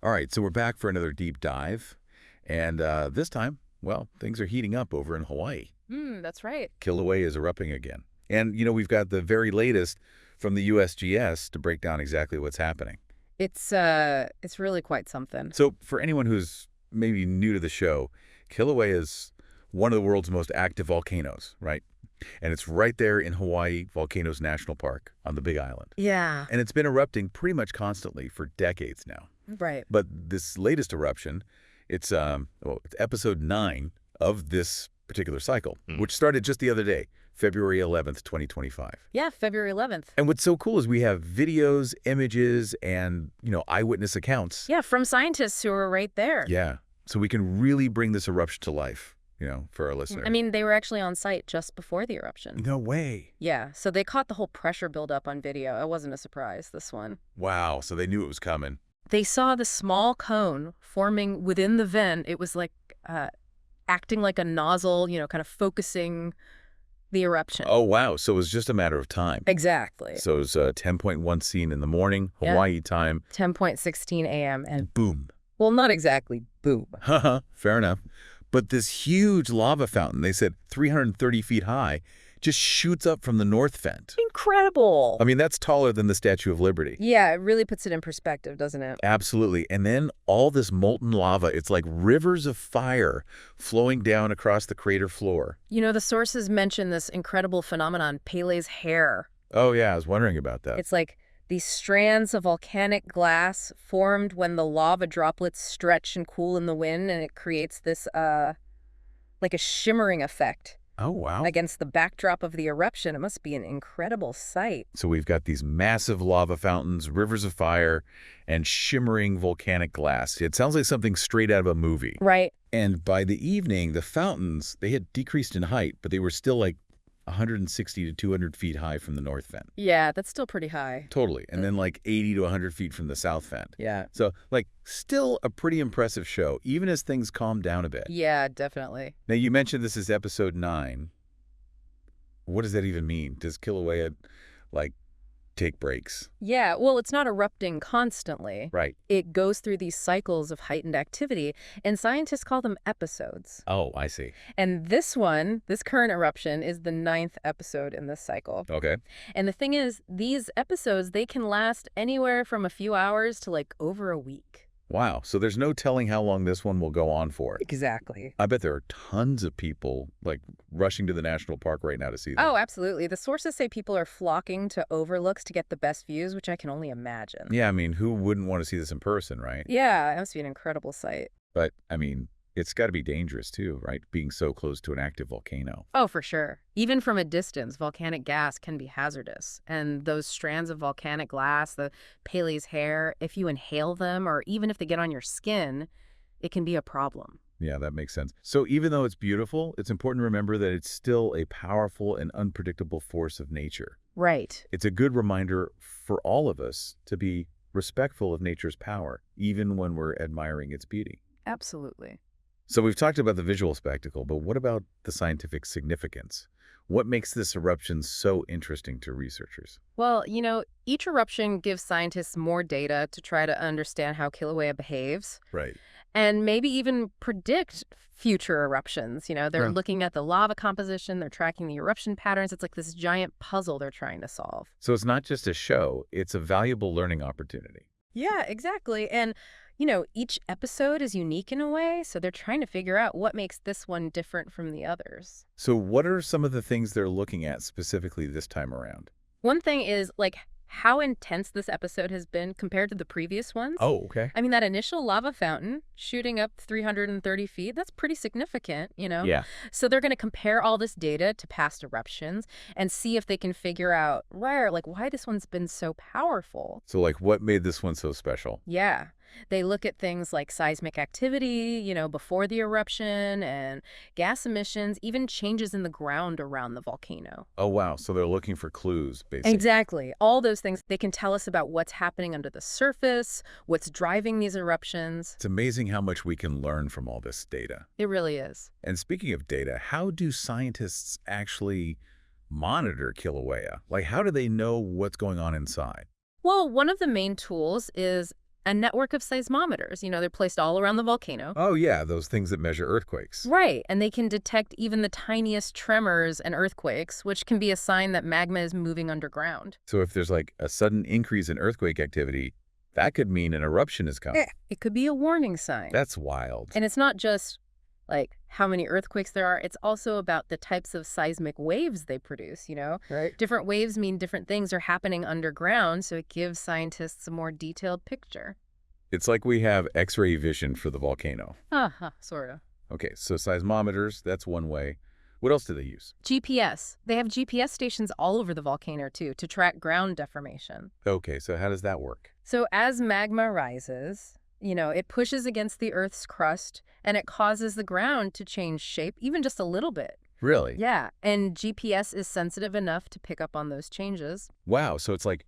All right, so we're back for another deep dive. And this time, well, things are heating up over in Hawaii. That's right. Kilauea is erupting again. And, we've got the very latest from the USGS to break down exactly what's happening. It's really quite something. So for anyone who's maybe new to the show, Kilauea is one of the world's most active volcanoes, right? And it's right there in Hawaii Volcanoes National Park on the Big Island. Yeah. And it's been erupting pretty much constantly for decades now. Right. But this latest eruption, it's episode 9 of this particular cycle, which started just the other day, February 11th, 2025. Yeah, February 11th. And what's so cool is we have videos, images, and, eyewitness accounts. Yeah, from scientists who are right there. Yeah. So we can really bring this eruption to life, for our listeners. I mean, they were actually on site just before the eruption. No way. Yeah, so they caught the whole pressure buildup on video. It wasn't a surprise, this one. Wow, so they knew it was coming. They saw the small cone forming within the vent. It was like acting like a nozzle, kind of focusing the eruption. Oh, wow. So it was just a matter of time. Exactly. So it was 10.1 scene in the morning, Hawaii time. 10:16 a.m. and Boom. well, not exactly boom. Haha, fair enough. But this huge lava fountain, they said 330 feet high, just shoots up from the north vent. Incredible. I mean, that's taller than the Statue of Liberty. Yeah, it really puts it in perspective, doesn't it? Absolutely. And then all this molten lava, it's like rivers of fire flowing down across the crater floor. The sources mention this incredible phenomenon, Pele's hair. Oh, yeah, I was wondering about that. It's like these strands of volcanic glass formed when the lava droplets stretch and cool in the wind, and it creates this, like a shimmering effect. Oh, wow. Against the backdrop of the eruption. It must be an incredible sight. So we've got these massive lava fountains, rivers of fire, and shimmering volcanic glass. It sounds like something straight out of a movie. Right. And by the evening, the fountains, they had decreased in height, but they were still like 160 to 200 feet high from the north vent. Yeah, that's still pretty high. Totally. And then like 80 to 100 feet from the south vent. Yeah. So still a pretty impressive show, even as things calm down a bit. Yeah, definitely. Now, you mentioned this is episode 9. What does that even mean? Does Kilauea, take breaks? Yeah, well, it's not erupting constantly. Right. It goes through these cycles of heightened activity, and scientists call them episodes. Oh, I see. And this current eruption, is the 9th episode in this cycle. Okay. And the thing is, these episodes, they can last anywhere from a few hours to over a week. Wow. So there's no telling how long this one will go on for. Exactly. I bet there are tons of people, rushing to the national park right now to see this. Oh, absolutely. The sources say people are flocking to overlooks to get the best views, which I can only imagine. Yeah, I mean, who wouldn't want to see this in person, right? Yeah, it must be an incredible sight. But, I mean, it's got to be dangerous, too, right? Being so close to an active volcano. Oh, for sure. Even from a distance, volcanic gas can be hazardous. And those strands of volcanic glass, the Pele's hair, if you inhale them or even if they get on your skin, it can be a problem. Yeah, that makes sense. So even though it's beautiful, it's important to remember that it's still a powerful and unpredictable force of nature. Right. It's a good reminder for all of us to be respectful of nature's power, even when we're admiring its beauty. Absolutely. So we've talked about the visual spectacle, but what about the scientific significance? What makes this eruption so interesting to researchers? Well, each eruption gives scientists more data to try to understand how Kilauea behaves. Right. And maybe even predict future eruptions. They're looking at the lava composition, they're tracking the eruption patterns. It's like this giant puzzle they're trying to solve. So it's not just a show, it's a valuable learning opportunity. Yeah, exactly. And each episode is unique in a way, so they're trying to figure out what makes this one different from the others. So what are some of the things they're looking at specifically this time around? One thing is, how intense this episode has been compared to the previous ones. Oh, okay. I mean, that initial lava fountain shooting up 330 feet, that's pretty significant, Yeah. So they're going to compare all this data to past eruptions and see if they can figure out why this one's been so powerful. So what made this one so special? Yeah. They look at things like seismic activity, before the eruption, and gas emissions, even changes in the ground around the volcano. Oh, wow. So they're looking for clues, basically. Exactly. All those things, they can tell us about what's happening under the surface, what's driving these eruptions. It's amazing how much we can learn from all this data. It really is. And speaking of data, how do scientists actually monitor Kilauea? How do they know what's going on inside? Well, one of the main tools is a network of seismometers. They're placed all around the volcano. Oh, yeah, those things that measure earthquakes. Right, and they can detect even the tiniest tremors and earthquakes, which can be a sign that magma is moving underground. So if there's like a sudden increase in earthquake activity, that could mean an eruption is coming. It could be a warning sign. That's wild. And it's not just like how many earthquakes there are. It's also about the types of seismic waves they produce, Right. Different waves mean different things are happening underground, so it gives scientists a more detailed picture. It's like we have X-ray vision for the volcano. Sort of. Okay, so seismometers, that's one way. What else do they use? GPS. They have GPS stations all over the volcano, too, to track ground deformation. Okay, so how does that work? So as magma rises, it pushes against the Earth's crust, and it causes the ground to change shape, even just a little bit. Really? Yeah, and GPS is sensitive enough to pick up on those changes. Wow, so it's like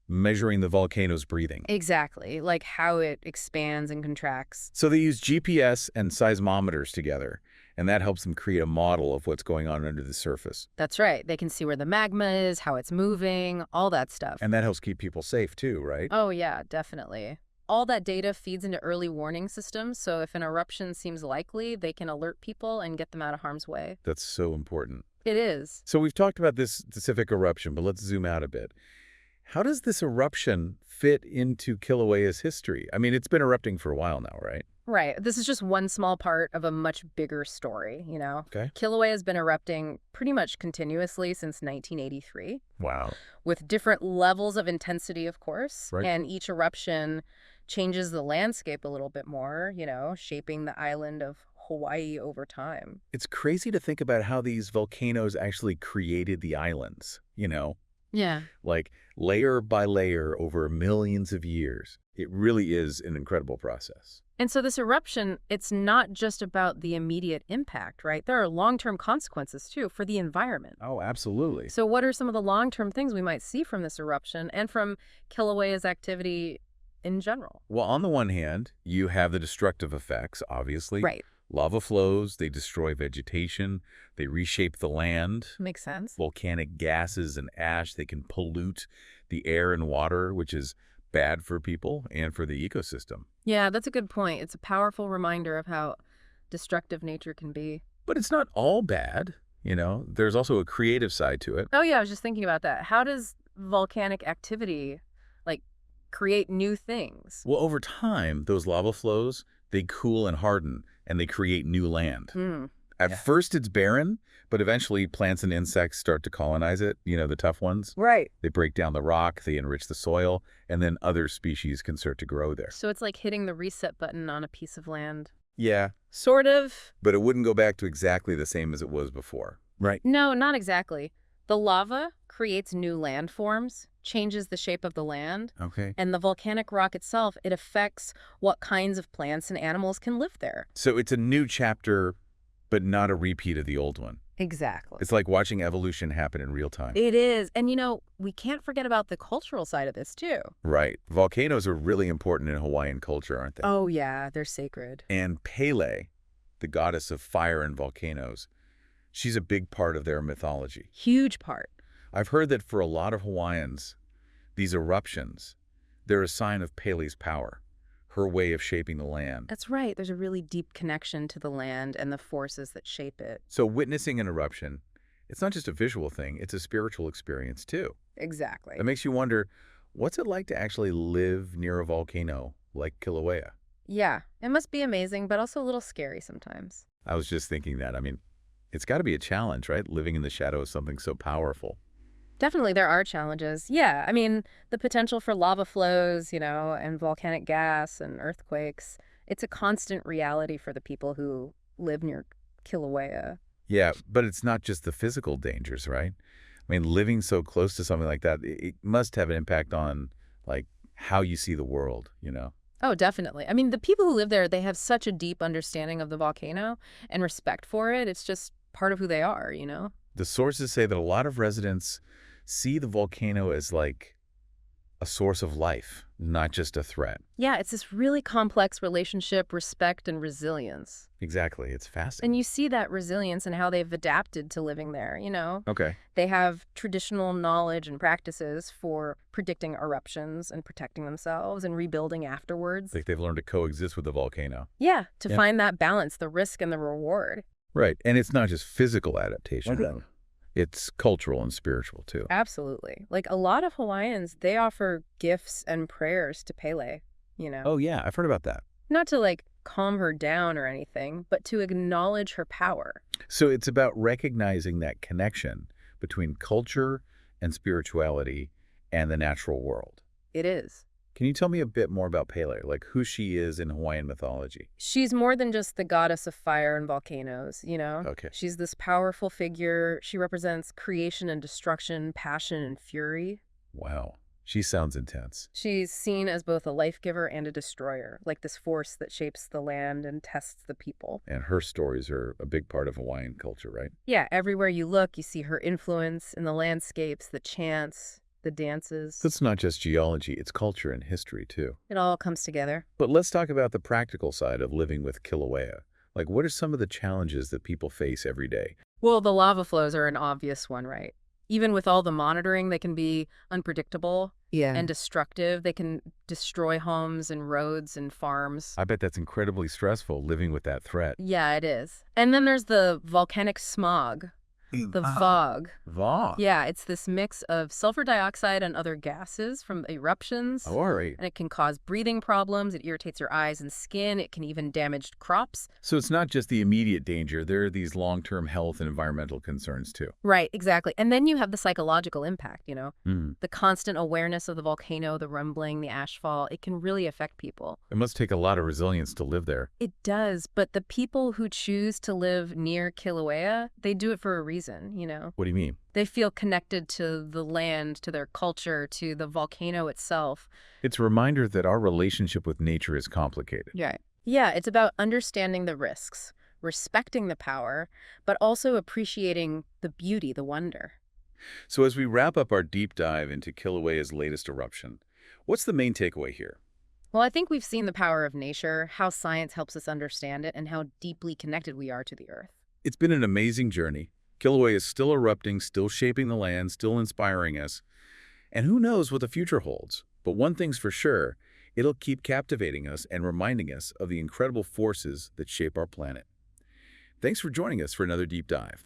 measuring the volcano's breathing. Exactly, like how it expands and contracts. So they use GPS and seismometers together, and that helps them create a model of what's going on under the surface. That's right. They can see where the magma is, how it's moving, all that stuff. And that helps keep people safe too, right? Oh, yeah, definitely. All that data feeds into early warning systems, so if an eruption seems likely, they can alert people and get them out of harm's way. That's so important. It is. So we've talked about this specific eruption, but let's zoom out a bit. How does this eruption fit into Kilauea's history? I mean, it's been erupting for a while now, right? Right. This is just one small part of a much bigger story, Okay. Kilauea has been erupting pretty much continuously since 1983, Wow. with different levels of intensity, of course. Right. And each eruption changes the landscape a little bit more, shaping the island of Hawaii over time. It's crazy to think about how these volcanoes actually created the islands, Yeah. like layer by layer over millions of years. It really is an incredible process. And so this eruption, it's not just about the immediate impact, right? There are long-term consequences, too, for the environment. Oh, absolutely. So what are some of the long-term things we might see from this eruption and from Kilauea's activity in general? Well, on the one hand, you have the destructive effects, obviously. Right. Lava flows, they destroy vegetation, they reshape the land. Makes sense. Volcanic gases and ash, they can pollute the air and water, which is bad for people and for the ecosystem. Yeah, that's a good point. It's a powerful reminder of how destructive nature can be. But it's not all bad, There's also a creative side to it. Oh, yeah, I was just thinking about that. How does volcanic activity, create new things? Well, over time, those lava flows, they cool and harden, and they create new land. At first, it's barren, but eventually plants and insects start to colonize it, the tough ones. Right. They break down the rock, they enrich the soil, and then other species can start to grow there. So it's like hitting the reset button on a piece of land. Yeah, Sort of. but it wouldn't go back to exactly the same as it was before. Right. No, not exactly. The lava creates new landforms, changes the shape of the land, Okay. and the volcanic rock itself, it affects what kinds of plants and animals can live there. So it's a new chapter, but not a repeat of the old one. Exactly. It's like watching evolution happen in real time. It is. And, we can't forget about the cultural side of this, too. Right. Volcanoes are really important in Hawaiian culture, aren't they? Oh, yeah, they're sacred. And Pele, the goddess of fire and volcanoes, she's a big part of their mythology. Huge part. I've heard that for a lot of Hawaiians, these eruptions, they're a sign of Pele's power, her way of shaping the land. That's right. There's a really deep connection to the land and the forces that shape it. So witnessing an eruption, it's not just a visual thing, it's a spiritual experience too. Exactly. It makes you wonder, what's it like to actually live near a volcano like Kilauea? Yeah, it must be amazing, but also a little scary sometimes. I was just thinking that. I mean, it's got to be a challenge, right? Living in the shadow of something so powerful. Definitely, there are challenges. Yeah, I mean, the potential for lava flows, and volcanic gas and earthquakes, it's a constant reality for the people who live near Kilauea. Yeah, but it's not just the physical dangers, right? I mean, living so close to something like that, it must have an impact on, how you see the world, Oh, definitely. I mean, the people who live there, they have such a deep understanding of the volcano and respect for it. It's just part of who they are. The sources say that a lot of residents see the volcano as A source of life, not just a threat. Yeah, it's this really complex relationship, respect, and resilience. Exactly. It's And fascinating. you see that resilience in how they've adapted to living there. Okay. They have traditional knowledge and practices for predicting eruptions and protecting themselves and rebuilding afterwards. Like they've learned to coexist with the volcano. Yeah, to Yeah. find that balance, the risk and the reward. Right. And it's not just physical adaptation. Okay. It's cultural and spiritual, too. Absolutely. Like a lot of Hawaiians, they offer gifts and prayers to Pele. Oh, yeah. I've heard about that. Not to like calm her down or anything, but to acknowledge her power. So it's about recognizing that connection between culture and spirituality and the natural world. It is. Can you tell me a bit more about Pele, like who she is in Hawaiian mythology? She's more than just the goddess of fire and volcanoes. Okay. She's this powerful figure. She represents creation and destruction, passion and fury. Wow. She sounds intense. She's seen as both a life giver and a destroyer, like this force that shapes the land and tests the people. And her stories are a big part of Hawaiian culture, right? Yeah, everywhere you look, you see her influence in the landscapes, the chants, the dances. That's not just geology, it's culture and history, too. It all comes together. But let's talk about the practical side of living with Kilauea. Like, what are some of the challenges that people face every day? Well, the lava flows are an obvious one, right? Even with all the monitoring, they can be unpredictable and destructive. They can destroy homes and roads and farms. I bet that's incredibly stressful, living with that threat. Yeah, it is. And then there's the volcanic smog, the fog. Vaw. Yeah, it's this mix of sulfur dioxide and other gases from eruptions. Oh, all right. And it can cause breathing problems. It irritates your eyes and skin. It can even damage crops. So it's not just the immediate danger. There are these long-term health and environmental concerns, too. Right, exactly. And then you have the psychological impact. Hmm. The constant awareness of the volcano, the rumbling, the ashfall. It can really affect people. It must take a lot of resilience to live there. It does, but the people who choose to live near Kilauea, they do it for a reason. What do you mean? They feel connected to the land, to their culture, to the volcano itself. It's a reminder that our relationship with nature is complicated. Yeah, it's about understanding the risks, respecting the power, but also appreciating the beauty, the wonder. So as we wrap up our deep dive into Kilauea's latest eruption, what's the main takeaway here? Well, I think we've seen the power of nature, how science helps us understand it, and how deeply connected we are to the Earth. It's been an amazing journey. Kilauea is still erupting, still shaping the land, still inspiring us. And who knows what the future holds? But one thing's for sure, it'll keep captivating us and reminding us of the incredible forces that shape our planet. Thanks for joining us for another deep dive.